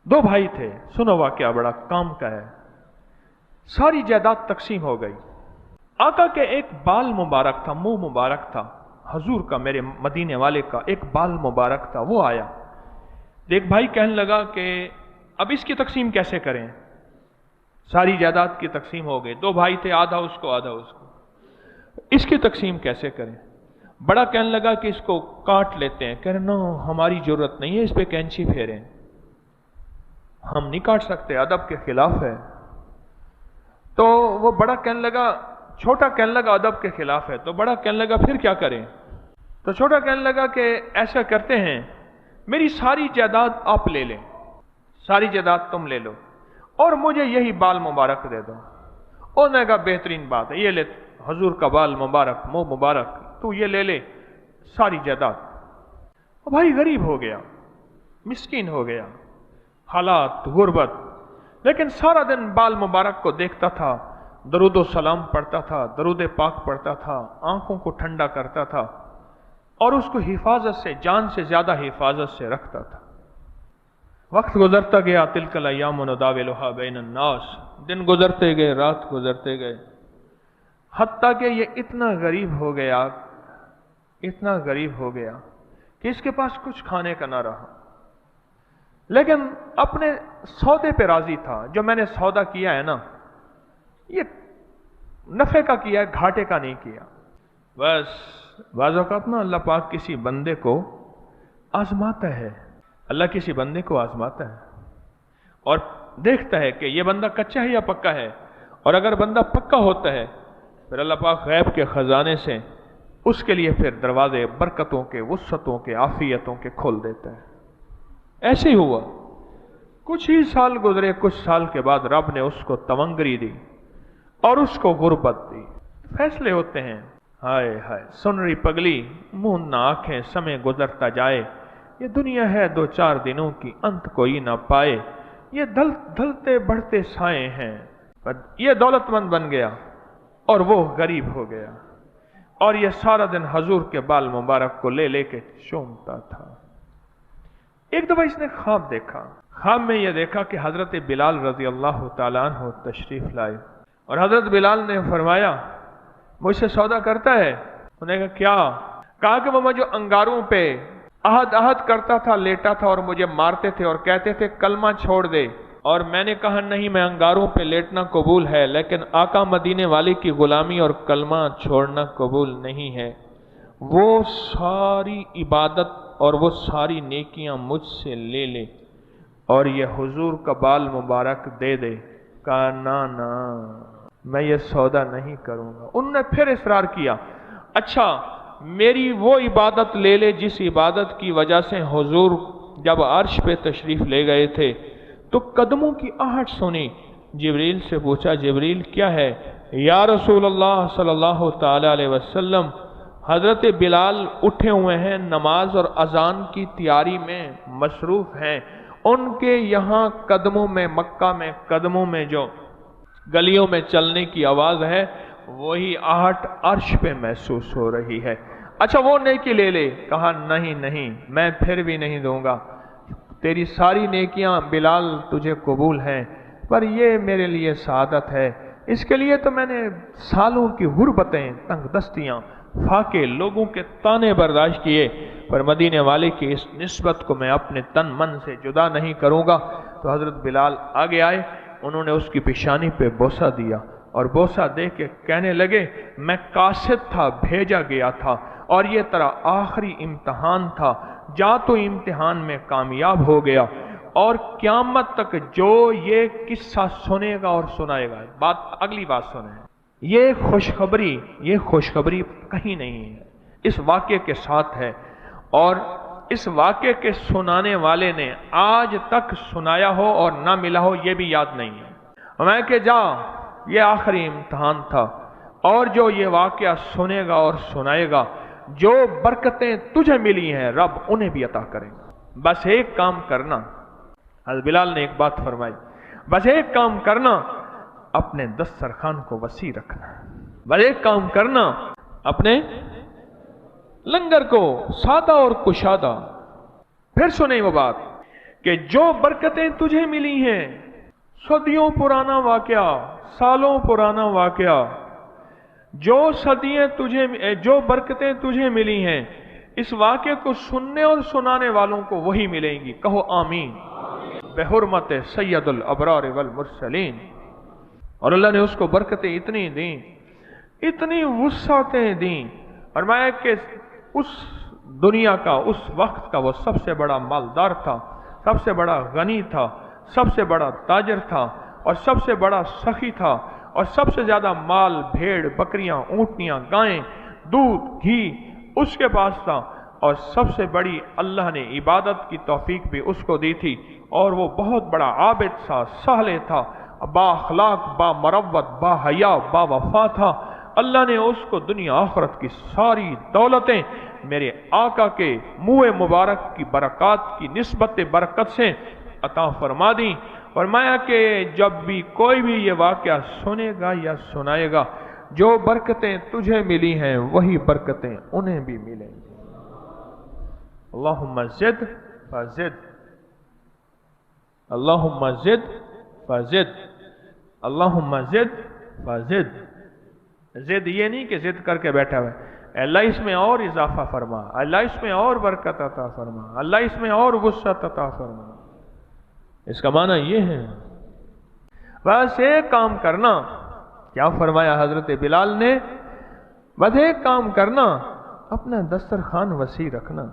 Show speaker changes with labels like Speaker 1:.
Speaker 1: दो भाई थे, सुनो वाकया बड़ा काम का है। सारी जायदाद तकसीम हो गई। आका के एक बाल मुबारक था, मुंह मुबारक था, हजूर का, मेरे मदीने वाले का एक बाल मुबारक था। वो आया, एक भाई कहने लगा कि अब इसकी तकसीम कैसे करें। सारी जायदाद की तकसीम हो गई, दो भाई थे, आधा उसको आधा उसको, इसकी तकसीम कैसे करें। बड़ा कहने लगा कि इसको काट लेते हैं। कह रहे नो, हमारी जरूरत नहीं है, इस पे कैंची फेरें, हम नहीं काट सकते, अदब के खिलाफ है। तो वो बड़ा कहने लगा, छोटा कहने लगा अदब के खिलाफ है। तो बड़ा कहने लगा फिर क्या करें। तो छोटा कहने लगा कि ऐसा करते हैं, मेरी सारी जायदाद आप ले लें, सारी जायदाद तुम ले लो और मुझे यही बाल मुबारक दे दो। उन्होंने कहा बेहतरीन बात है, ये ले हजूर का बाल मुबारक, मुंह मुबारक, तू ये ले ले सारी जायदाद। भाई गरीब हो गया, मिस्कीन हो गया, हालात गुर्बत, लेकिन सारा दिन बाल मुबारक को देखता था, दरूद सलाम पढ़ता था, दरूद पाक पढ़ता था, आंखों को ठंडा करता था और उसको हिफाजत से, जान से ज्यादा हिफाजत से रखता था। वक्त गुजरता गया, तिलकल अय्याम नुदाविलुहा बैनन्नास, दिन गुजरते गए, रात गुजरते गए, हत्ता कि ये इतना गरीब हो गया, इतना गरीब हो गया कि इसके पास कुछ खाने का ना रहा। लेकिन अपने सौदे पे राजी था। जो मैंने सौदा किया है ना, ये नफे का किया है, घाटे का नहीं किया। बस बाज़ औक़ात ना अल्लाह पाक किसी बंदे को आजमाता है, अल्लाह किसी बंदे को आजमाता है और देखता है कि ये बंदा कच्चा है या पक्का है। और अगर बंदा पक्का होता है फिर अल्लाह पाक गैब के खजाने से उसके लिए फिर दरवाजे बरकतों के, वुस्सतों के, आफियतों के खोल देता है। ऐसे ही हुआ। कुछ ही साल गुजरे, कुछ साल के बाद रब ने उसको तवंगरी दी और उसको गुर्बत दी। फैसले होते हैं, हाय हाय सुनरी पगली, मुंह ना आंखें, समय गुजरता जाए, ये दुनिया है दो चार दिनों की, अंत कोई ना पाए, ये ढलते बढ़ते साए हैं। ये दौलतमंद बन गया और वो गरीब हो गया और ये सारा दिन हजूर के बाल मुबारक को ले लेके चूमता था। एक दफा इसने ख्वाब देखा। ख्वाब में यह देखा कि हजरत बिलाल रजी अल्लाह तआला अन्हु तशरीफ लाए और हजरत बिलाल ने फरमाया मुझसे सौदा करता है। उन्होंने कहा क्या? कहा कि वो जो अंगारों पे अहद अहद करता था, लेटा था और मुझे मारते थे और कहते थे कलमा छोड़ दे। और मैंने कहा नहीं, मैं अंगारों पे लेटना कबूल है, लेकिन आका मदीने वाले की गुलामी और कलमा छोड़ना कबूल नहीं है। वो सारी इबादत और वो सारी नेकियां मुझसे ले ले और ये हुजूर का बाल मुबारक दे दे। कहा ना ना, मैं ये सौदा नहीं करूंगा। उनने फिर इसरार किया, अच्छा मेरी वो इबादत ले ले जिस इबादत की वजह से हुजूर जब अर्श पे तशरीफ ले गए थे तो कदमों की आहट सुनी। जिब्रील से पूछा, जिब्रील क्या है? या रसूल अल्लाह सल्लल्लाहु ताला अलैहि वसल्लम, हजरत बिलाल उठे हुए हैं, नमाज और अजान की तैयारी में मसरूफ हैं। उनके यहाँ कदमों में, मक्का में कदमों में जो गलियों में चलने की आवाज है वही आहट अर्श पे महसूस हो रही है। अच्छा वो नेकी ले ले। कहा नहीं नहीं, मैं फिर भी नहीं दूंगा। तेरी सारी नेकियां बिलाल तुझे कबूल हैं, पर ये मेरे लिए सादत है। इसके लिए तो मैंने सालों की गुर्बतें, तंगदस्तियां, फाके, लोगों के ताने बर्दाश्त किए, पर मदीने वाले की इस निस्बत को मैं अपने तन मन से जुदा नहीं करूंगा। तो हजरत बिलाल आगे आए, उन्होंने उसकी पेशानी पे बोसा दिया और बोसा दे के कहने लगे मैं कासिद था, भेजा गया था और ये तेरा आखिरी इम्तिहान था। जा तो इम्तिहान में कामयाब हो गया और क़यामत तक जो ये किस्सा सुनेगा और सुनाएगा, बात अगली बात सुने, ये खुशखबरी कहीं नहीं है, इस वाक़े के साथ है। और इस वाक़े के सुनाने वाले ने आज तक सुनाया हो और ना मिला हो ये भी याद नहीं है। मैं के जा, ये आखिरी इम्तिहान था और जो ये वाक़या सुनेगा और सुनाएगा, जो बरकतें तुझे मिली हैं रब उन्हें भी अता करेगा। बस एक काम करना, हज़रत बिलाल ने एक बात फरमाई, बस एक काम करना, अपने दस्तरखान को वसी रखना। बस एक काम करना, अपने लंगर को सादा और कुशादा। फिर सुने वो बात کہ جو برکتیں تجھے ملی ہیں، صدیوں پرانا واقعہ، سالوں پرانا واقعہ، جو برکتیں تجھے ملی ہیں، اس واقعے کو سننے اور سنانے والوں کو وہی ملیں گی. کہو آمین. بحرمت سید الابرار والمرسلین. اور اللہ نے اس کو برکتیں اتنی دیں، اتنی وسعتیں دیں، فرمایا کہ اس دنیا کا، اس وقت کا وہ سب سے بڑا مالدار تھا، سب سے بڑا غنی تھا، سب سے بڑا تاجر تھا، اور سب سے بڑا سخی تھا، اور سب سے زیادہ مال، بھیڑ، بکریاں، اونٹنیاں، گائیں، دودھ، گھی اس کے پاس تھا، اور سب سے بڑی اللہ نے عبادت کی توفیق بھی اس کو دی تھی، اور وہ بہت بڑا عابد تھا، صالح تھا، با اخلاق، با مروت، با حیا، با وفا تھا. اللہ نے اس کو دنیا آخرت کی ساری دولتیں میرے آقا کے منہ مبارک کی برکات کی نسبت برکت سے عطا فرما دی. فرمایا کہ جب بھی کوئی بھی یہ واقعہ سنے گا یا سنائے گا، جو برکتیں تجھے ملی ہیں وہی برکتیں انہیں بھی ملیں گی. اللہم زد فزد، اللہم زد فزد، اللہم زد فزد. زد یہ نہیں کہ زد کر کے بیٹھا ہوا ہے، اللہ اس میں اور اضافہ فرما، اللہ اس میں اور برکت عطا فرما، اللہ اس میں اور وسعت عطا فرما. اس کا معنی یہ ہے بس ایک کام کرنا. کیا فرمایا حضرت بلال نے؟ بس ایک کام کرنا، اپنا دسترخوان وسیع رکھنا.